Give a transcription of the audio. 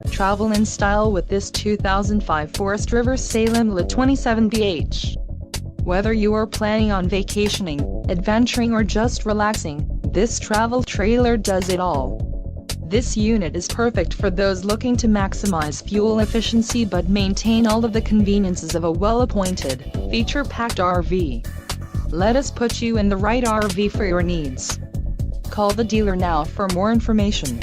Travel in style with this 2005 Forest River Salem LE 27BH. Whether you are planning on vacationing, adventuring or just relaxing, this travel trailer does it all. This unit is perfect for those looking to maximize fuel efficiency but maintain all of the conveniences of a well-appointed, feature-packed RV. Let us put you in the right RV for your needs. Call the dealer now for more information.